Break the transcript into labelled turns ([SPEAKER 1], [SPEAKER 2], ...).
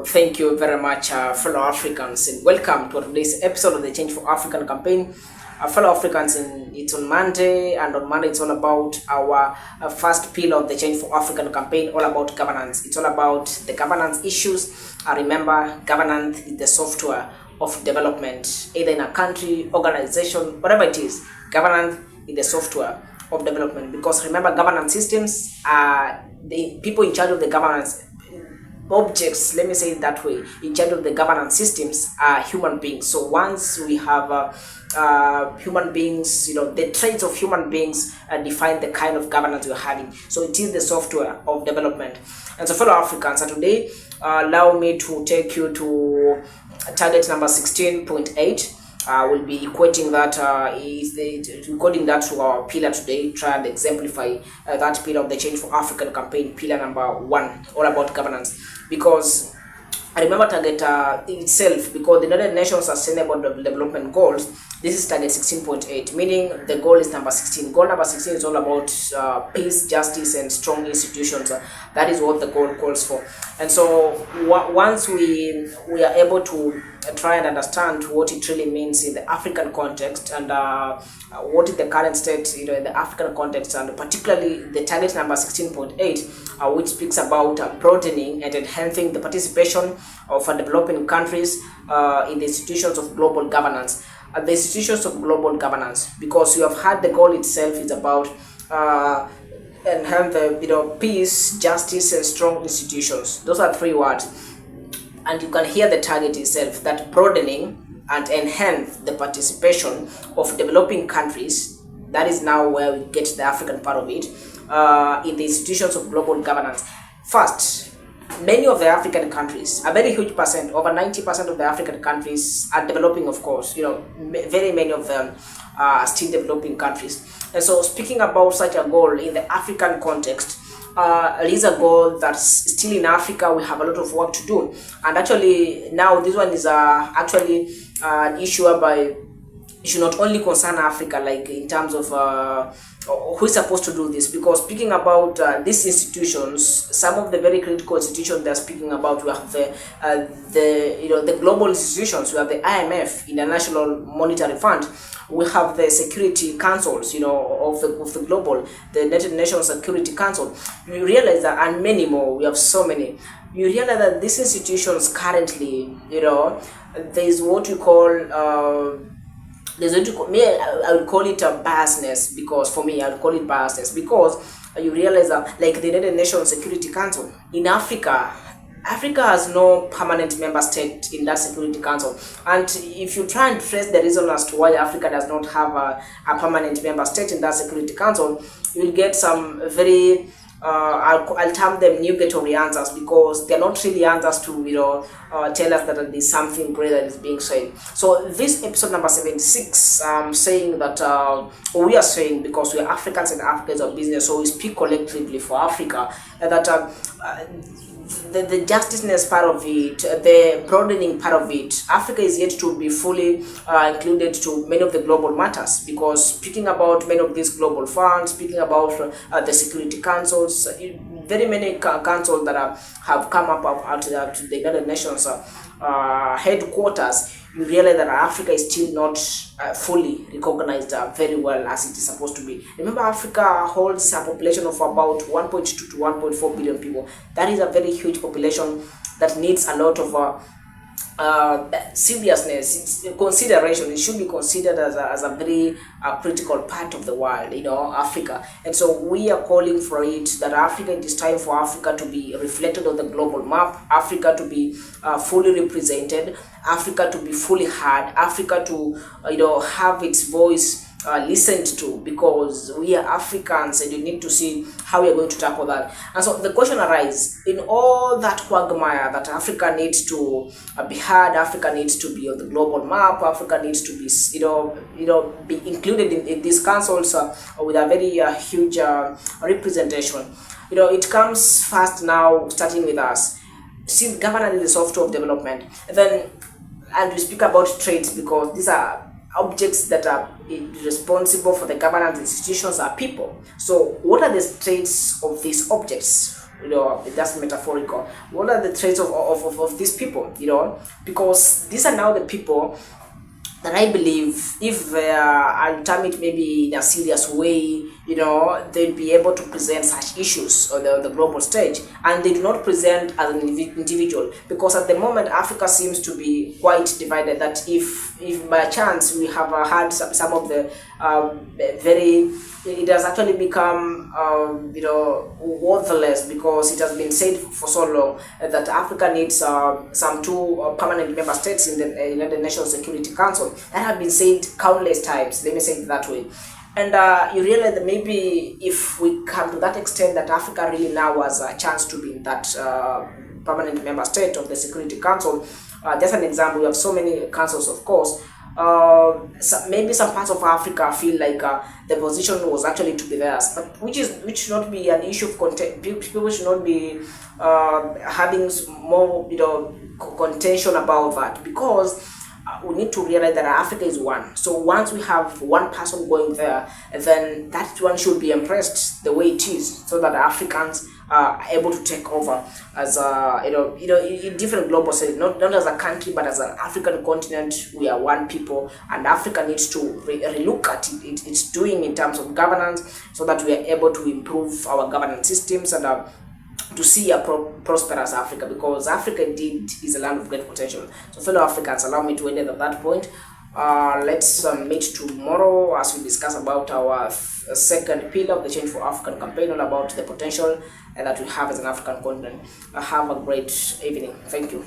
[SPEAKER 1] Thank you very much, fellow Africans, and welcome to today's episode of the Change for African campaign. Fellow Africans, it's on Monday, and on Monday it's all about our first pillar of the Change for African campaign, all about governance. It's all about the governance issues. Remember, governance is the software of development, either in a country, organization, whatever it is. Governance is the software of development, because remember, governance systems are the people in charge of the governance objects, let me say it that way, in charge of the governance systems are human beings. So once we have human beings, the traits of human beings define the kind of governance we're having. So it is the software of development. And so fellow Africans, today allow me to take you to target number 16.8. We'll be equating that, recording that to our pillar today, try and exemplify that pillar of the Change for African campaign, pillar number 1, all about governance. Because I remember target itself, because the United Nations Sustainable Development Goals, this is target 16.8, meaning the goal is number 16. Goal number 16 is all about peace, justice, and strong institutions. That is what the goal calls for. And so once we are able to try and understand what it really means in the African context, and what is the current state in the African context, and particularly the target number 16.8, which speaks about broadening and enhancing the participation of developing countries in the institutions of global governance. The institutions of global governance, because you have had the goal itself is about enhance the peace, justice, and strong institutions. Those are 3 words. And you can hear the target itself, that broadening and enhance the participation of developing countries. That is now where we get the African part of it, in the institutions of global governance. First, many of the African countries, a very huge percent, over 90% of the African countries are developing, of course. Very many of them are still developing countries. And so speaking about such a goal in the African context, it is a goal that's still in Africa. We have a lot of work to do, and actually now this one is actually an issue whereby it should not only concern Africa, like in terms of who is supposed to do this. Because speaking about these institutions, some of the very critical institutions they're speaking about, we have the global institutions. We have the IMF, International Monetary Fund. We have the security councils, of the global, the United Nations Security Council. You realize that, and many more. We have so many. You realize that these institutions currently, there is what you call I would call it a biasness, because for me I would call it biasness, because you realize that, like the United Nations Security Council in Africa has no permanent member state in that Security Council. And if you try and trace the reason as to why Africa does not have a permanent member state in that Security Council, you will get some very I'll term them nugatory answers, because they're not really answers to tell us that there's something great that is being said. So this episode number 76, saying that we are saying, because we are Africans and Africa is our business, so we speak collectively for Africa, that the justiceness part of it, the broadening part of it, Africa is yet to be fully included to many of the global matters. Because speaking about many of these global funds, speaking about the security councils, very many councils that have come up out to the United Nations headquarters, you realize that Africa is still not fully recognized very well as it is supposed to be. Remember, Africa holds a population of about 1.2 to 1.4 billion people. That is a very huge population that needs a lot of seriousness, consideration. It should be considered as a very critical part of the world, Africa. And so we are calling for it, that Africa, it is time for Africa to be reflected on the global map, Africa to be fully represented, Africa to be fully heard, Africa to have its voice listened to, because we are Africans and you need to see how we are going to tackle that. And so the question arises, in all that quagmire that Africa needs to be heard, Africa needs to be on the global map, Africa needs to be be included in these councils with a very huge representation. It comes first now, starting with us. Since governance is the software of development, and we speak about traits, because these are objects that are responsible for the governance institutions are people. So what are the traits of these objects? that's metaphorical. What are the traits of these people, because these are now the people that I believe, if they are ultimate maybe in a serious way, they'll be able to present such issues on the global stage, and they do not present as an individual, because at the moment Africa seems to be quite divided. That if by chance we have had some of the it has actually become worthless, because it has been said for so long that Africa needs some two permanent member states in the United Nations Security Council. That have been said countless times, let me say it that way. And you realize that maybe if we come to that extent, that Africa really now has a chance to be in that permanent member state of the Security Council. Just an example, we have so many councils, of course. Maybe some parts of Africa feel like the position was actually to be theirs, but which should not be an issue of content. People should not be having more contention about that, because we need to realize that Africa is one. So once we have one person going there, then that one should be impressed the way it is, so that Africans are able to take over as in different global settings, not as a country, but as an African continent. We are one people, and Africa needs to relook at it's doing in terms of governance, so that we are able to improve our governance systems and to see a prosperous Africa, because Africa indeed is a land of great potential. So fellow Africans, allow me to end at that point. Let's meet tomorrow as we discuss about our second pillar of the Change for African campaign, all about the potential that we have as an African continent. Have a great evening. Thank you.